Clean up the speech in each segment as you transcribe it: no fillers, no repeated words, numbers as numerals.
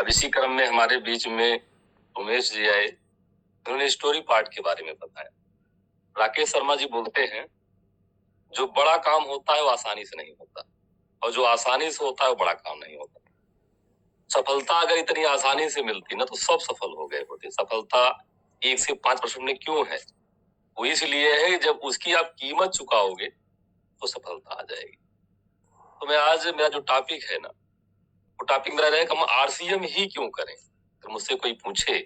अब इसी क्रम में हमारे बीच में उमेश जी आए, उन्होंने स्टोरी पार्ट के बारे में बताया। राकेश शर्मा जी बोलते हैं, जो बड़ा काम होता है वो आसानी से नहीं होता, और जो आसानी से होता है वो बड़ा काम नहीं होता। सफलता अगर इतनी आसानी से मिलती ना तो सब सफल हो गए होते। सफलता 1 से 5% में क्यों है? वो इसलिए है जब उसकी आप कीमत चुकाओगे तो सफलता आ जाएगी। तो मैं आज मेरा जो टॉपिक है ना, वो टॉपिक मेरा रहेगा हम आरसीएम ही क्यों करें। तो मुझसे कोई पूछे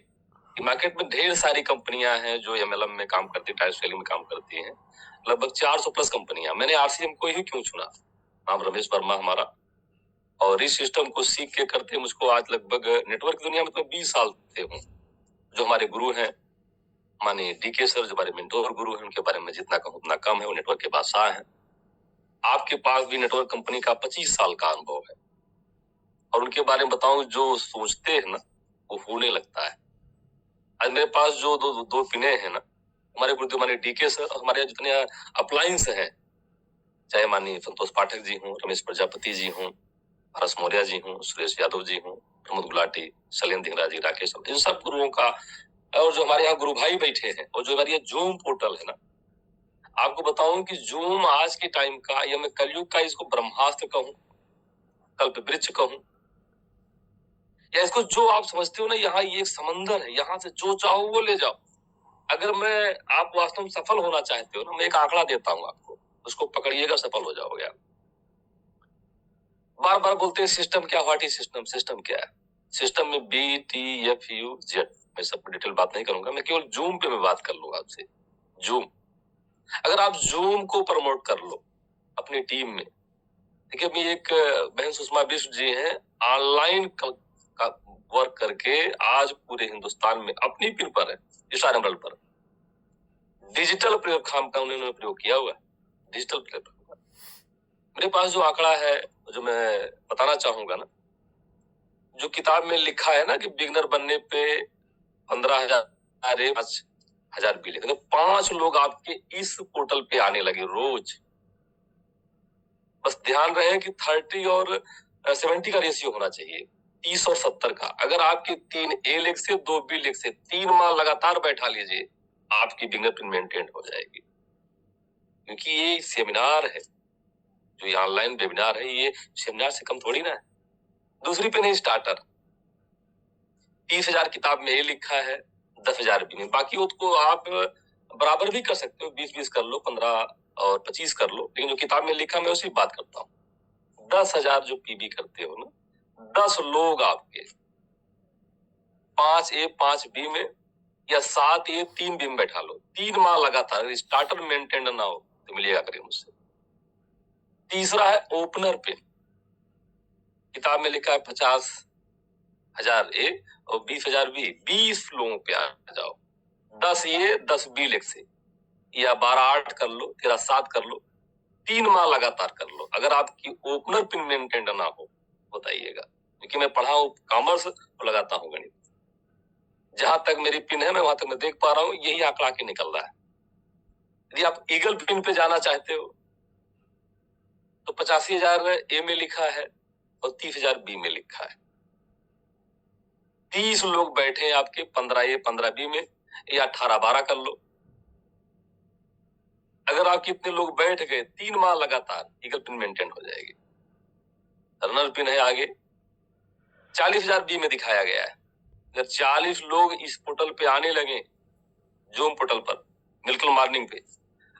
कि मार्केट में ढेर सारी कंपनियां हैं जो एमएलएम में काम करती है, टायर सेलिंग में काम करती हैं, लगभग 400 प्लस कंपनियां। मैंने आरसीएम को ही क्यों चुना? नाम रमेश वर्मा हमारा, और इस सिस्टम को सीख के करते मुझको आज लगभग नेटवर्क दुनिया में तो 20 साल से हूँ। जो हमारे गुरु हैं माने डीके सर, जो हमारे मेंटोर गुरु हैं, उनके बारे में जितना कहूँ उतना कम है। वो नेटवर्क के बादशाह हैं। आपके पास भी नेटवर्क कंपनी का 25 साल का अनुभव है, और उनके बारे में बताऊं, जो सोचते हैं ना वो होने लगता है। आज मेरे पास जो दो पिने हैं ना, हमारे गुरुदेव माने डीके सर, हमारे यहाँ जितने अप्लायंस हैं, चाहे माननीय संतोष पाठक जी हों, रमेश प्रजापति जी हों, हरस मौर्य जी हों, सुरेश यादव जी हों, प्रमोद गुलाटी, शैलेंद्र धिंगरा जी, राकेश, इन सब गुरुओं का, और जो हमारे यहाँ गुरु भाई बैठे हैं, और जो हमारे यहाँ जूम पोर्टल है ना, आपको बताऊं कि जूम आज के टाइम का, या मैं कलयुग का इसको ब्रह्मास्त्र कहूं, कल्प वृक्ष कहूं, या इसको जो आप समझते हो ना, यहाँ ये एक समंदर है, यहाँ से जो चाहो वो ले जाओ। अगर मैं आप वास्तव में सफल होना चाहते हो ना, मैं एक आंकड़ा देता हूँ आपको, उसको पकड़िएगा, सफल हो जाओगे आप। बार बार बोलते हैं सिस्टम क्या, व्हाट इज सिस्टम, सिस्टम क्या है? सिस्टम में BTFUZ, मैं सब डिटेल बात नहीं करूंगा, मैं केवल जूम पे मैं बात कर लूंगा आपसे। जूम, अगर आप जूम को प्रमोट कर लो अपनी टीम में, देखिए अभी एक बहन सुषमा बिष्ट जी हैं, ऑनलाइन का वर्क करके आज पूरे हिंदुस्तान में अपनी पिन पर है, इशारा पर डिजिटल प्लेटफॉर्म का उन्होंने प्रयोग किया हुआ है। डिजिटल प्लेटफॉर्म, मेरे पास जो आंकड़ा है जो मैं बताना चाहूंगा ना, जो किताब में लिखा है ना कि बिगनर बनने पे 15,000 5,000 बिल, तो 5 लोग आपके इस पोर्टल पे आने लगे रोज। बस ध्यान रहे कि 30 और 70 का रेशियो होना चाहिए, 30 और 70 का। अगर आपके 3 ए लेग से 2 बी लेग से 3 माह लगातार बैठा लीजिए, आपकी बिगनर पिन मेंटेन हो जाएगी। क्योंकि ये सेमिनार है, जो ये ऑनलाइन वेबिनार है, ये सेमिनार से कम थोड़ी ना है। दूसरी पिन है स्टार्टर, 30,000 किताब में ये लिखा है, 10,000 बी में। बाकी उसको आप बराबर भी कर सकते हो, 20-20 कर लो, 15 और 25 कर लो, लेकिन जो किताब में लिखा मैं उसी बात करता हूँ। 10,000 जो पीबी करते हो ना, 10 लोग आपके 5A 5B में या 7A 3B में बैठा लो, 3 माह लगातार, स्टार्टर मेंटेन ना हो तो मिलेगा करिए मुझसे। तीसरा है ओपनर पिन, किताब में लिखा है 50,000 ए और 20,000 बी, 20 लोगों पे आ जाओ, 10 ये 10 बी लेग से, या 12-8 कर लो, 13-7 कर लो, 3 माह लगातार कर लो। अगर आपकी ओपनर पिन मेंटेन ना हो बताइएगा, क्योंकि मैं पढ़ा हूं कॉमर्स तो लगाता हूं गणित। जहां तक मेरी पिन है मैं वहां तक मैं देख पा रहा हूं, यही आंकड़ा के निकल रहा है। यदि आप ईगल पिन पे जाना चाहते हो तो 85,000 ए में लिखा है और 30,000 बी में लिखा है। 30 लोग बैठे हैं आपके 15A 15B में, या 18-12 कर लो। अगर आप कितने लोग बैठ गए 3 माह लगातार, ईगल पिन मेंटेन हो जाएगी। रनर पिन है आगे, 40,000 बी में दिखाया गया है। अगर 40 लोग इस पोर्टल पे आने लगे, जूम पोर्टल पर, बिल्कुल मॉर्निंग पे,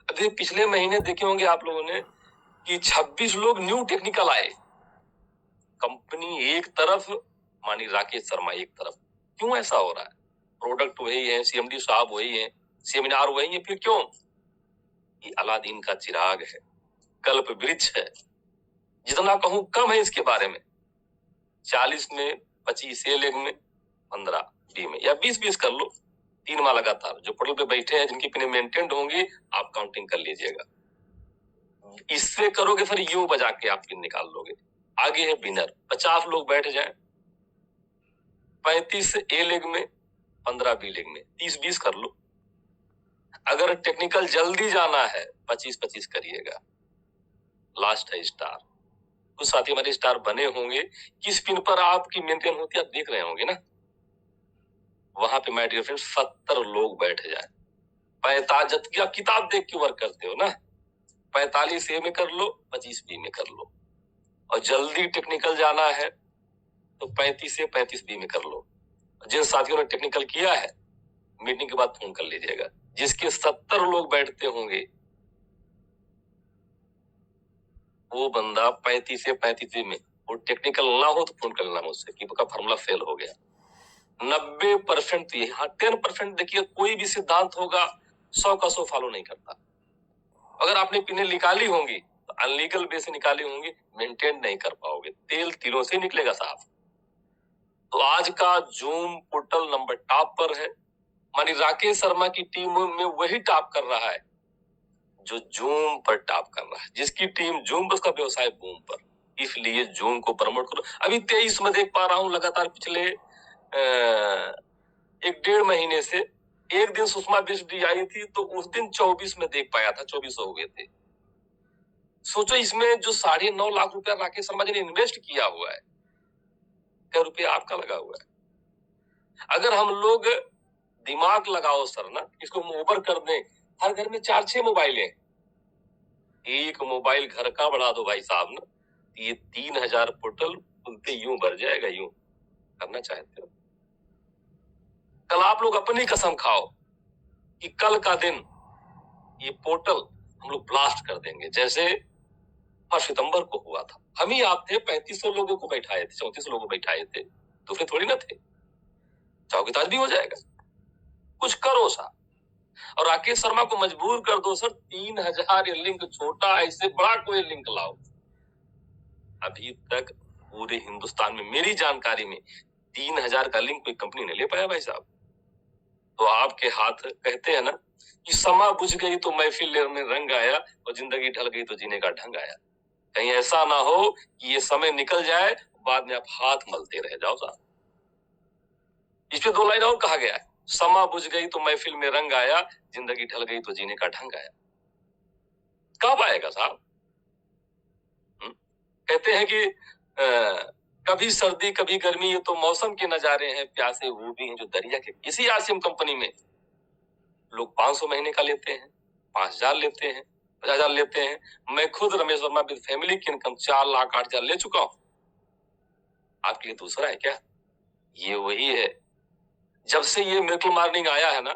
अभी पिछले महीने देखे होंगे आप लोगों ने कि 26 लोग न्यू टेक्निकल आए। कंपनी एक तरफ, मानी राकेश शर्मा एक तरफ। क्यों ऐसा हो रहा है? प्रोडक्ट वही है, CMD साहब वही है, सेमिनार वही है, फिर क्यों? ये अलादीन का चिराग है, कल्प वृक्ष है। जितना कहूं कम है इसके बारे में। 40 में, 25 ए लेग में, 15 बी में, या 20-20 कर लो, 3 माह लगातार। जो पोर्टल पे बैठे हैं जिनकी पिन मेंटेन होंगी, आप काउंटिंग कर लीजिएगा। इससे करोगे फिर यू बजा के आप पिन निकाल लोगे। आगे है विनर, 50 लोग बैठ जाएं, 35 ए लेग में, 15 बी लेग में, 30-20 कर लो। अगर टेक्निकल जल्दी जाना है 25-25 करिएगा। लास्ट है स्टार, कुछ साथी हमारे स्टार बने होंगे, किस पिन पर आपकी मेंटेन होती है आप देख रहे होंगे ना। वहां पे माय डियर फ्रेंड्स 70 लोग बैठ जाए, 45 की आप किताब देख के वर्क करते हो ना, 45 ए में कर लो, 25 बी में कर लो, और जल्दी टेक्निकल जाना है तो 35 से 35 बी में कर लो। जिन साथियों ने टेक्निकल किया है मीटिंग के बाद फोन कर लीजिएगा। जिसके 70 लोग बैठते होंगे वो बंदा 35 से 35 में, वो टेक्निकल ना हो तो फोन कर लेना मुझसे कि आपका फार्मूला फेल हो गया। 90% तो ये, हाँ 10% देखिए कोई भी सिद्धांत होगा 100 का 100 फॉलो नहीं करता। अगर आपने पिने निकाली होंगी तो अनलीगल वे से निकाली होंगी, मेंटेन नहीं कर पाओगे, तेल तिलों से निकलेगा साहब। तो आज का जूम पोर्टल नंबर टॉप पर है, मानी राकेश शर्मा की टीम में वही टॉप कर रहा है जो जूम पर टॉप कर रहा है। जिसकी टीम जूम पर, उसका व्यवसाय बूम पर, इसलिए जूम को प्रमोट करो। अभी 23 में देख पा रहा हूं लगातार पिछले 1-1.5 महीने से एक दिन सुषमा बिस्डी आई थी तो उस दिन 24 में देख पाया था, 24 हो गए थे। सोचो इसमें जो 9.5 लाख रुपया राकेश शर्मा जी ने इन्वेस्ट किया हुआ है, क्या रुपया आपका लगा हुआ है। अगर हम लोग दिमाग लगाओ सर ना, इसको ओवर कर दें, हर घर में 4-6 मोबाइल हैं, एक मोबाइल घर का बढ़ा दो भाई साहब ना, ये 3000 पोर्टल खुलते यूं भर जाएगा। यूं करना चाहते हो कल आप लोग अपनी कसम खाओ कि कल का दिन ये पोर्टल हम लोग ब्लास्ट कर देंगे, जैसे 1 सितंबर को हुआ था। हम ही आप थे, 3500 लोगों को बैठाए थे, 34 लोगों को बैठाए थे, तो फिर थोड़ी ना थे। चाहोगे तो आज भी हो जाएगा। कुछ करो सा, और राकेश शर्मा को मजबूर कर दो सर, 3000 लिंक छोटा, ऐसे बड़ा कोई लिंक लाओ। अभी तक पूरे हिंदुस्तान में मेरी जानकारी में 3000 का लिंक कोई कंपनी ने ले पाया भाई साहब। तो आपके हाथ, कहते हैं ना कि समा बुझ गई तो महफिल में रंग आया, और जिंदगी ढल गई तो जीने का ढंग आया। कहीं ऐसा ना हो कि ये समय निकल जाए बाद में आप हाथ मलते रह जाओ साहब। इस पे 2 लाइन और कहा गया है, समा बुझ गई तो महफिल में रंग आया, जिंदगी ढल गई तो जीने का ढंग आया। कब आएगा साहब? कहते हैं कि कभी सर्दी कभी गर्मी, ये तो मौसम के नजारे हैं, प्यासे वो भी हैं जो दरिया के। इसी आसिम कंपनी में लोग 500 महीने का लेते हैं, 5000 लेते हैं, 50,000 लेते हैं। मैं खुद रमेश वर्मा विद फैमिली की इनकम 4 लाख 8 हजार ले चुका हूं। आपके लिए दूसरा है क्या? ये वही है, जब से ये मिरेकल मॉर्निंग आया है ना,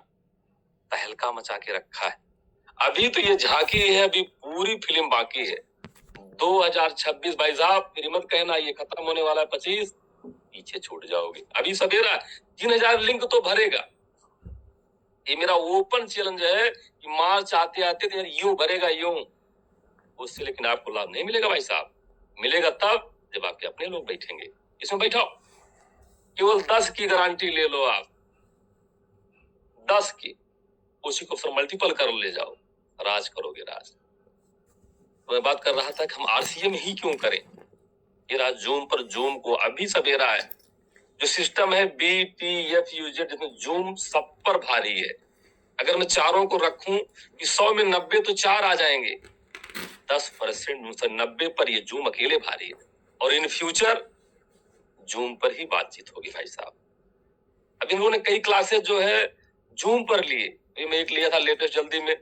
तहलका मचा के रखा है। अभी तो ये झांकी है, अभी पूरी फिल्म बाकी है। 2026 भाई साहब, फिर मत कहना ये खत्म होने वाला है 25, पीछे छूट जाओगे। अभी सवेरा 3000 लिंक तो भरेगा। ये मेरा ओपन चैलेंज है कि मार्च आते आते तो यूं भरेगा यूं, उससे लेकिन आपको लाभ नहीं मिलेगा भाई साहब। मिलेगा तब जब आपके अपने लोग बैठेंगे। इसमें बैठाओ, केवल 10 की गारंटी ले लो आप, 10 की, उसी को फिर मल्टीपल कर ले जाओ, राज करोगे राज। तो मैं बात कर रहा था कि हम आरसीएम ही क्यों करें। ये राज जूम पर, जूम को अभी सवेरा है, जो सिस्टम है BTFUZ, जिसमें जूम सब पर भारी है। अगर मैं चारों को रखूं कि 100 में 90 तो 4 आ जाएंगे, 10% 90 पर ये जूम अकेले भारी है। और इन फ्यूचर जूम पर ही बातचीत होगी भाई साहब। अब इन लोगों ने कई क्लासेस जो है जूम पर लिए, मैं एक लिया था लेटेस्ट जल्दी में,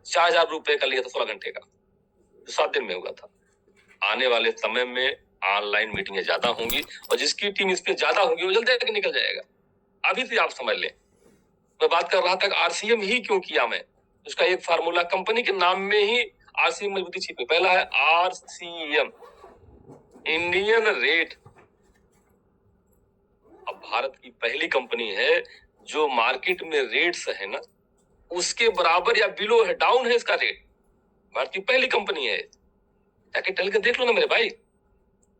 4000 रुपए का लिया था, 16 घंटे का, 7 दिन में हुआ था। आने वाले समय में ऑनलाइन मीटिंगें ज्यादा होंगी, और जिसकी टीम इस पे ज्यादा होगी वो जल्दी निकल जाएगा। अभी से आप समझ लें। मैं बात कर रहा था आरसीएम ही क्यों किया मैं, उसका एक फार्मूला, कंपनी के नाम में ही आरसीएम मजबूती छिपी। पहला है आरसीएम, इंडियन रेट। अब भारत की पहली कंपनी है जो मार्केट में रेट्स है ना उसके बराबर या बिलो है, डाउन है इसका रेट। भारत की पहली कंपनी है, जाके टल के देख लो ना मेरे भाई,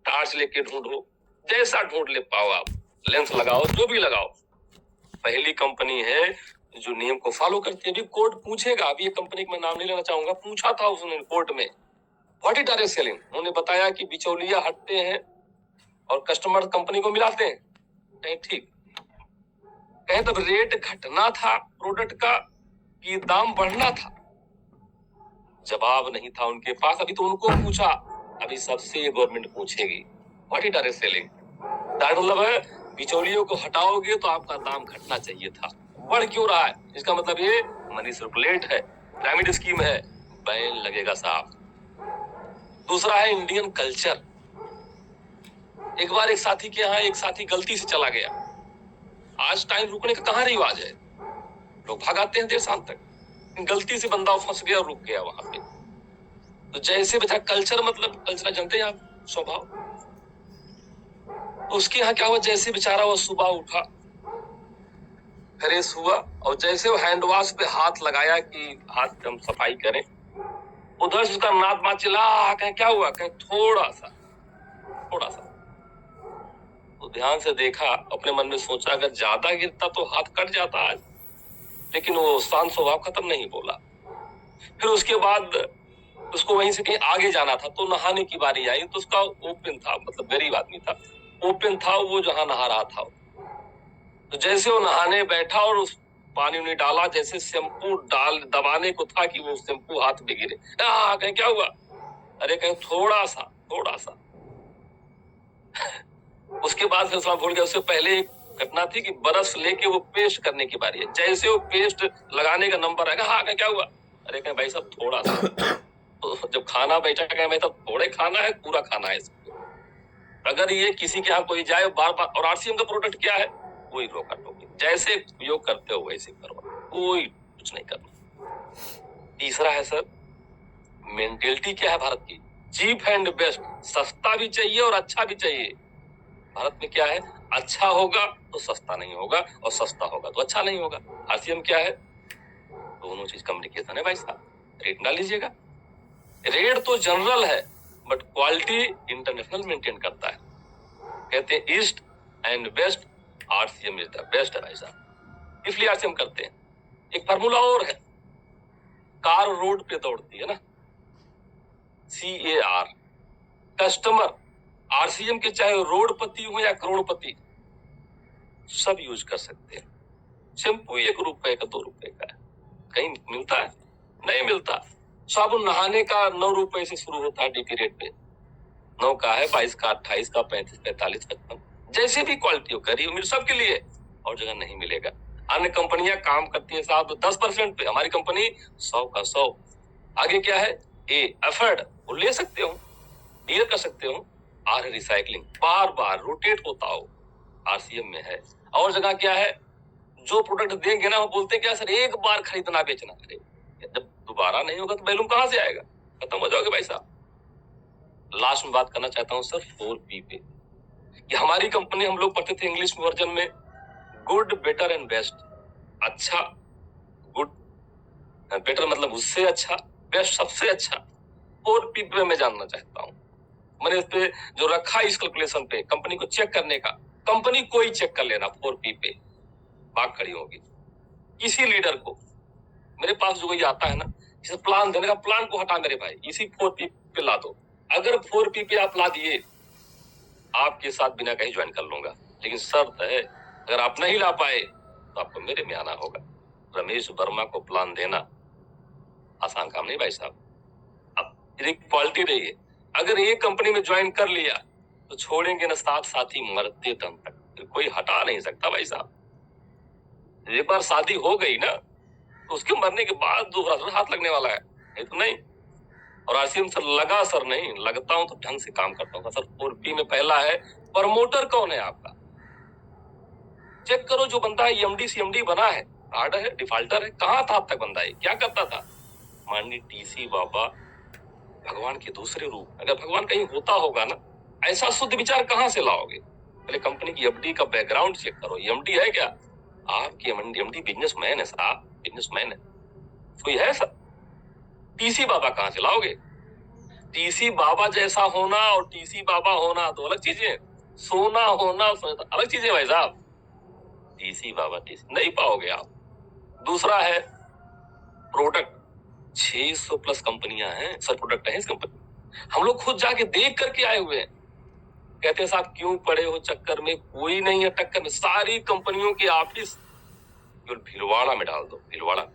टार्च लेके ढूंढो, जैसा ढूंढ ले पाओ आप, लेंस लगाओ, जो भी लगाओ। पहली कंपनी है जो नियम को फॉलो करती है। अभी कोर्ट पूछेगा, अभी ये कंपनी का मैं नाम नहीं लेना चाहूंगा, पूछा था उसने कोर्ट में, व्हाट इज डायरेक्ट सेलिंग। उन्होंने बताया कि बिचौलिया हटते हैं और कस्टमर कंपनी को मिलाते हैं। नहीं ठीक, कहे तब रेट घटना था प्रोडक्ट का कि दाम बढ़ना था? जवाब नहीं था उनके पास। अभी तो उनको पूछा अभी सबसे ये गवर्नमेंट पूछेगी what is direct selling. Direct मतलब है बिचौलियों को हटाओगे तो आपका दाम घटना चाहिए था, बढ़ क्यों रहा है? इसका मतलब ये मनी सर्कुलेट है, पिरामिड स्कीम है, बैन लगेगा साहब। दूसरा है इंडियन कल्चर। एक बार एक साथी के यहाँ एक साथी गलती से चला गया, आज टाइम रुकने का कहाँ रिवाज है, लोग भागाते हैं देर शाम तक, गलती से बंदा फंस गया और रुक गया वहां पे। तो जैसे बेटा कल्चर मतलब कल्चर जानते हैं आप, स्वभाव। तो उसके यहाँ क्या हुआ, जैसे बेचारा वो सुबह उठा, फ्रेश हुआ और जैसे वो हैंड वॉश पे हाथ लगाया कि हाथ हम सफाई करें, उधर से उसका नाक बात चला, कहीं क्या हुआ, कहीं थोड़ा सा तो ध्यान से देखा, अपने मन में सोचा अगर ज्यादा गिरता तो हाथ कट जाता आज, लेकिन वो शांत स्वभाव खत्म नहीं बोला। फिर उसके बाद उसको वहीं से कहीं आगे जाना था, तो नहाने की बारी आई, तो उसका ओपन था, मतलब गरीब आदमी था, ओपन था वो जहां नहा रहा था। तो जैसे वो नहाने बैठा और उस पानी उन्हें डाला, जैसे शैम्पू डाल दबाने को था कि वो शैम्पू हाथ में गिरे, कहीं क्या हुआ, अरे कहीं थोड़ा सा उसके बाद फिर भूल गया। उससे पहले एक घटना थी कि बरस लेके वो पेस्ट करने की बारी है, जैसे वो पेस्ट लगाने का नंबर आएगा, हाँ क्या हुआ, अरे कहीं भाई साहब थोड़ा सा तो जब खाना बैठा कहीं भाई साहब थोड़े खाना है, पूरा खाना है इसको। अगर ये किसी के यहाँ कोई जाए बार बार, और आरसीएम का प्रोडक्ट क्या है, वही रोका टोकी, जैसे उपयोग करते हो वैसे करो, कोई कुछ नहीं करना। तीसरा है सर, मेंटेलिटी क्या है भारत की, चीप एंड बेस्ट, सस्ता भी चाहिए और अच्छा भी चाहिए। भारत में क्या है, अच्छा होगा तो सस्ता नहीं होगा और सस्ता होगा तो अच्छा नहीं होगा। आरसीएम क्या है, दोनों चीज कम्युनिकेशन है भाई साहब। रेट ना लीजिएगा, रेट तो जनरल है बट क्वालिटी इंटरनेशनल मेंटेन करता है। कहते हैं east and west, RCM is the best है भाई साहब, इसलिए आरसीएम करते हैं। एक फार्मूला और है, कार रोड पे दौड़ती है ना, CAR, कस्टमर, आरसीएम के चाहे रोडपति हो या करोड़पति, सब यूज कर सकते हैं। शैम्पू 1 रुपए का 2 रुपए का है, कहीं मिलता है, नहीं मिलता। साबुन नहाने का 9 रुपए से शुरू होता है डीपी रेट पे, 9 का है, 22 का, 28 का, 35, 45, 55, जैसे भी क्वालिटी हो, गरीब अमीर सबके लिए, और जगह नहीं मिलेगा। अन्य कंपनियां काम करती है साहब 10% पे, हमारी कंपनी 100 का 100। आगे क्या है, एफर्ड, वो ले सकते हो, डील कर सकते हो। आर रिसाइकलिंग, बार बार रोटेट होता हो, आरसीएम में है। और जगह क्या है, जो प्रोडक्ट देंगे ना वो बोलते हैं क्या सर, एक बार खरीदना बेचना, अरे जब दोबारा नहीं होगा तो बैलूम कहां से आएगा, खत्म हो जाओगे भाई साहब। लास्ट में बात करना चाहता हूं सर 4P पे, कि हमारी कंपनी, हम लोग पढ़ते थे इंग्लिश वर्जन में, गुड बेटर एंड बेस्ट। अच्छा, गुड, बेटर मतलब उससे अच्छा, बेस्ट सबसे अच्छा। 4P पे मैं जानना चाहता हूं, मैंने इस पे जो रखा इस कैलकुलेशन पे, कंपनी को चेक करने का, कंपनी कोई चेक कर लेना, 4P पे बात खड़ी होगी। किसी लीडर को मेरे पास जो कोई आता है ना, जिसे प्लान देने का, प्लान को हटा मेरे भाई, इसी 4P पे ला दो। अगर 4P पे आप ला दिए, आपके साथ बिना कहीं ज्वाइन कर लूंगा, लेकिन शर्त है अगर आप नहीं ला पाए तो आपको मेरे में आना होगा। रमेश वर्मा को प्लान देना आसान काम नहीं भाई साहब। अब क्वालिटी रही है, अगर एक कंपनी में ज्वाइन कर लिया तो छोड़ेंगे ना साथ साथी मरते दम तक, तो कोई हटा नहीं सकता भाई साहब। एक बार शादी हो गई ना तो उसके मरने के बाद दूसरा हाथ लगने वाला है, नहीं तो नहीं। और आरसीएम सर लगा, सर नहीं लगता हूं तो ढंग से काम करता हूँ सर। 4P में पहला है, प्रमोटर कौन है आपका, चेक करो। जो बंदा EMD CMD बना है, कार्ड है, डिफाल्टर है, कहाँ था अब तक बंदा, है क्या करता था। माननीय TC बाबा भगवान के दूसरे रूप, अगर भगवान कहीं होता होगा ना, ऐसा शुद्ध विचार कहां से लाओगे। पहले कंपनी की FD का बैकग्राउंड चेक करो, EMD है क्या, आपकी EMD बिजनेसमैन है साहब, बिजनेसमैन है, कोई है सर। TC बाबा कहां से लाओगे, TC बाबा जैसा होना और TC बाबा होना तो अलग चीजें, सोना होना तो अलग चीजें भाई साहब। TC बाबा TC नहीं पाओगे आप। दूसरा है प्रोडक्ट, 600 प्लस कंपनियां हैं सर, प्रोडक्ट है इस कंपनी, हम लोग खुद जाके देख करके आए हुए हैं। कहते हैं साहब क्यों पड़े हो चक्कर में, कोई नहीं है टक्कर में, सारी कंपनियों के ऑफिस केवल भीलवाड़ा में डाल दो, भीलवाड़ा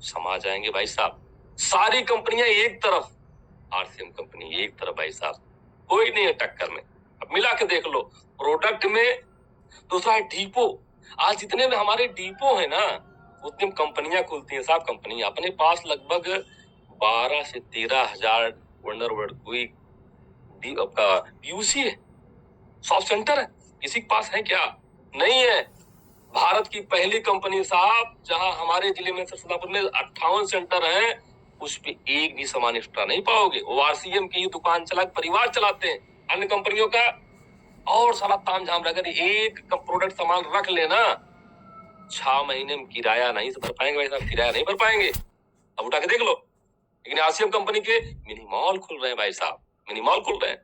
समा जाएंगे भाई साहब। सारी कंपनियां एक तरफ, आरसीएम कंपनी एक तरफ भाई साहब, कोई नहीं है टक्कर में। अब मिला के देख लो, प्रोडक्ट में दूसरा है डिपो। आज जितने में हमारे डिपो है ना, उतनी कंपनियां खुलती हैं साहब। कंपनी अपने पास लगभग 12 से 13 हजार वंडर वर्ड कोई आपका पीयूसी है, सॉफ्ट सेंटर है। किसी के पास है क्या? नहीं है। भारत की पहली कंपनी साहब, जहां हमारे जिले में सरसनापुर में 58 सेंटर हैं, उस पे एक भी सामान एक्स्ट्रा नहीं पाओगे। वो आरसीएम की दुकान चला परिवार चलाते हैं, अन्य कंपनियों का और सारा तामझाम। अगर एक प्रोडक्ट सामान रख लेना, 6 महीने में किराया नहीं भर पाएंगे भाई साहब, किराया नहीं भर पाएंगे। अब उठा के देख लो। लेकिन आरसीएम कंपनी के मिनी मॉल खुल रहे हैं भाई साहब, मिनी मॉल खुल रहे हैं।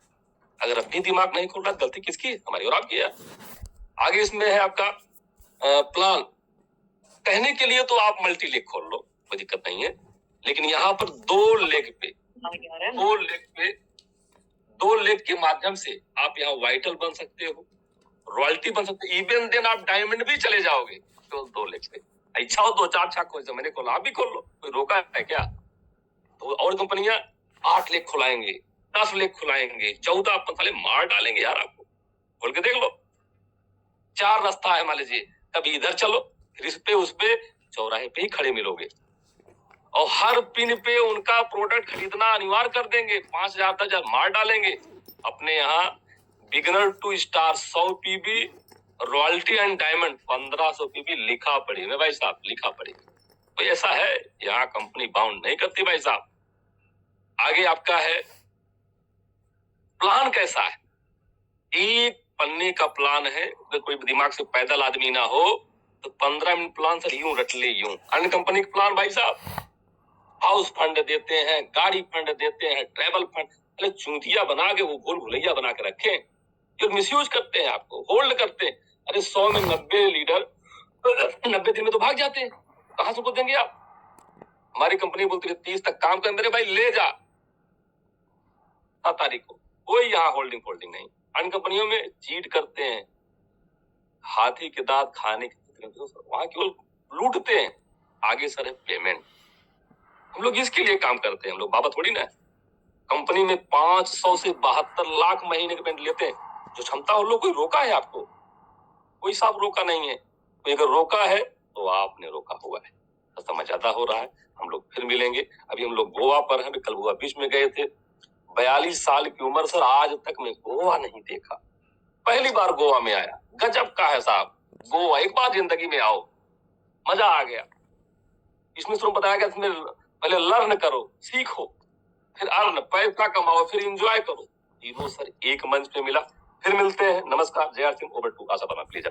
अगर अब भी दिमाग नहीं खुल रहा, गलती किसकी? हमारी और आपकी है। आगे इसमें है आपका प्लान। कहने के लिए तो आप मल्टी लेग खोल लो, कोई दिक्कत नहीं है। लेकिन यहाँ पर दो लेग के माध्यम से आप यहाँ वाइटल बन सकते हो, रॉयल्टी बन सकते हो, इवन देन आप डायमंड भी चले जाओगे। तो 2 लेग पे इच्छा हो 2-4 छाक खोल, मैंने खोला, आप भी खोल लो, कोई रोका है क्या? तो और कंपनियां 8 लेग खुलाएंगे, 10 लेग खुलाएंगे, 14 अपन मार डालेंगे यार आपको। खोल के देख लो। 4 रास्ता है, मान लीजिए कभी इधर चलो, फिर इस पे उस पे, चौराहे पे ही खड़े मिलोगे। और हर पिन पे उनका प्रोडक्ट खरीदना अनिवार्य कर देंगे। 5,000 10,000 मार डालेंगे। अपने यहाँ beginner to star 100 PB, royalty and diamond 1500 PB लिखा पड़ी है भाई साहब, लिखा पड़ी। तो ऐसा है, यहाँ कंपनी बाउंड नहीं करती भाई साहब। आगे आपका है प्लान। कैसा है? एक पन्ने का प्लान है। अगर कोई दिमाग से पैदल आदमी ना हो तो 15 मिनट प्लान सर यूं रट ले यूं। अन्य कंपनी का प्लान भाई साहब, हाउस फंड देते हैं, गाड़ी फंड देते हैं, ट्रैवल फंड। अरे चूतिया बना के वो भूल भुलैया बना के रखे, जो मिसयूज करते हैं, आपको होल्ड करते हैं। अरे 100 में 90 लीडर 90 दिन में तो भाग जाते हैं। कहां से देंगे आप? हमारी कंपनी बोलती है 30 तक काम कर, मेरे भाई ले जा 7 तारीख को। कोई यहाँ होल्डिंग फोल्डिंग नहीं। अन्य कंपनियों में चीट करते हैं, हाथी के दांत खाने के, वहां केवल लूटते हैं। आगे सर है पेमेंट। हम लोग इसके लिए काम करते हैं, हम लोग बाबा थोड़ी ना। कंपनी में 500 से 72 लाख महीने के पेमेंट लेते हैं। जो क्षमता हो, लोग कोई रोका है आपको? कोई साहब रोका नहीं है। कोई अगर रोका है तो आपने रोका हुआ है। तो समझ ज्यादा हो रहा है। हम लोग फिर मिलेंगे। अभी हम लोग गोवा पर हैं, कल गोवा बीच में गए थे। 42 साल की उम्र सर, आज तक मैं गोवा नहीं देखा, पहली बार गोवा में आया। गजब का है साहब गोवा। एक बार जिंदगी में आओ, मजा आ गया। इसमें शुरू बताया गया इसमें पहले लर्न करो, सीखो, फिर अर्न, पैसा कमाओ, फिर एंजॉय करो। तीनों सर एक मंच पे मिला। फिर मिलते हैं। नमस्कार। जय सिंह। ओवर टू आशा बना, प्लीज।